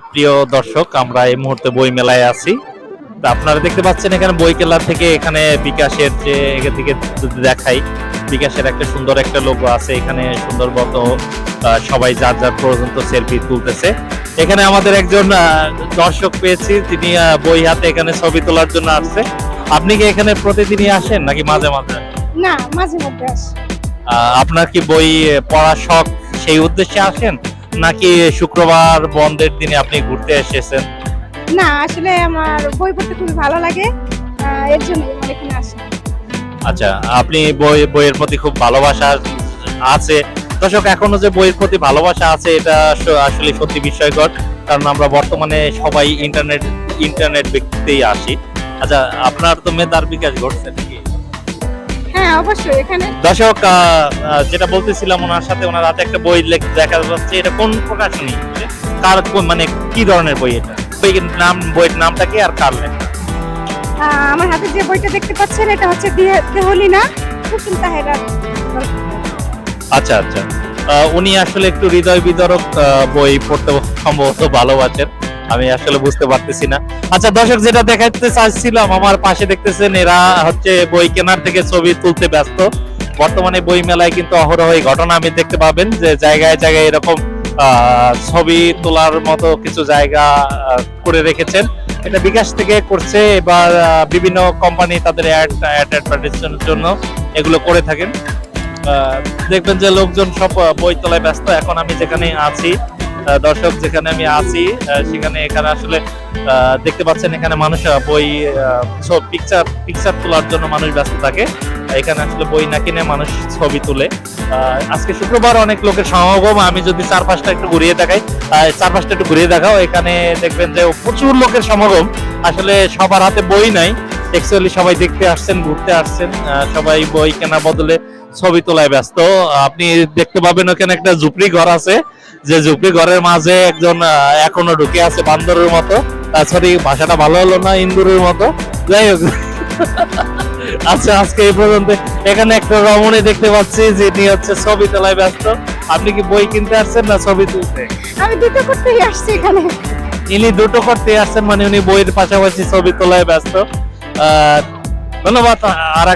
প্রিয় দর্শক, আমরা এই মুহূর্তে বই মেলায় আছি। তো আপনারা দেখতে পাচ্ছেন এখানে বই কেলা থেকে এখানে বিকাশের যে এখান থেকে দেখাই, বিকাশের একটা সুন্দর একটা লোগো আছে এখানে সুন্দর মতো সবাই যার যার পর্যন্ত সেলফি তুলতেছে। এখানে আমাদের একজন দর্শক পেয়েছি, তিনি বই হাতে এখানে ছবি তোলার জন্য আসছে। আপনি কি এখানে প্রতিদিনই আসেন নাকি মাঝে মাঝে? না, মাঝে মধ্যে আসি। আপনার কি বই পড়ার শখ, সেই উদ্দেশ্যে আসেন নাকি শুক্রবার বন্ধের দিনে আপনি ঘুরতে এসেছেন? না, আসলে আমার বই পড়তে খুবই ভালো লাগে, এর জন্য আমার এখানে আসা। আচ্ছা, আপনি বইয়ের প্রতি খুব ভালোবাসা আছে। দর্শক, এখনো যে বইয়ের প্রতি ভালোবাসা আছে এটা আসলে সত্যি বিস্ময়কর, কারণ আমরা বর্তমানে সবাই ইন্টারনেট ব্যক্তিতেই আসি। আচ্ছা, আপনার তো মেধার বিকাশ ঘটছে নাকি? হ্যাঁ, অবশ্যই। এখানে দর্শক, যেটা বলতেছিলাম, ওনার সাথে ওনার হাতে একটা বই দেখা যাচ্ছে। এটা কোন প্রকাশনী, কার, মানে কি ধরনের বই এটা? বইয়ের নামটা কি আর কার লেখা? আমার হাতে যে বইটা দেখতে পাচ্ছেন এটা হচ্ছে দেহলিনা কুসুম তাহেরার। আচ্ছা আচ্ছা, উনি আসলে একটু হৃদয় বিদারক বই পড়তে সম্ভবত ভালোবাসেন, আমি আসলে বুঝতে পারতেছি না। আচ্ছা দর্শক, যেটা দেখাতে চাইছিলাম, আমার পাশে দেখতেছেন এরা হচ্ছে বই কেনার থেকে ছবি তুলতে ব্যস্ত। বর্তমানে বই মেলায় কিন্তু অহরহ এই ঘটনা আমি দেখতে পাবেন যে জায়গায় জায়গায় এরকম ছবি তোলার মতো কিছু জায়গা করে রেখেছেন। এটা বিকাশ থেকে করছে, এবার বিভিন্ন কোম্পানি তাদের অ্যাডভার্টাইজমেন্টের জন্য এগুলো করে থাকেন। দেখবেন যে লোকজন সব বই তোলায় ব্যস্ত। এখন আমি যেখানে আছি, দর্শক যেখানে আমি আছি সেখানে এখানে আসলে দেখতে পাচ্ছেন এখানে মানুষ বই পিকচার তোলার জন্য মানুষ ব্যস্ত থাকে। এখানে আসলে বই না কিনে মানুষ ছবি তুলে। আজকে শুক্রবার, অনেক লোকের সমাগম। আমি যদি চারপাশটা একটু ঘুরিয়ে দেখাও, এখানে দেখবেন যে প্রচুর লোকের সমাগম। আসলে সবার হাতে বই নাই, অ্যাকচুয়ালি সবাই দেখতে আসছেন, ঘুরতে আসছেন। সবাই বই কেনার বদলে ছবি তোলায় ব্যস্ত। আপনি দেখতে পাবেন ওখানে একটা ঝুপড়ি ঘর আছে, যে ঝুপড়ি ঘরের মাঝে একজন এখনো ঢুকে আছে বান্দরের মতো। সরি, ভাষাটা ভালো হলো না, ইন্দুরের মতো। যাই হোক, আচ্ছা, আজকে এই পর্যন্ত। এখানে একটা রমণী দেখতে পাচ্ছি যিনি হচ্ছে ছবি তোলায় ব্যস্ত। আপনি কি বই কিনতে আসছেন না ছবি তুলতে? আমি দুটো করতেই আসছি এখানে। ইনি দুটো করতে আসছেন, মানে উনি বইয়ের পাশাপাশি ছবি তোলায় ব্যস্ত। ধন্যবাদ। আর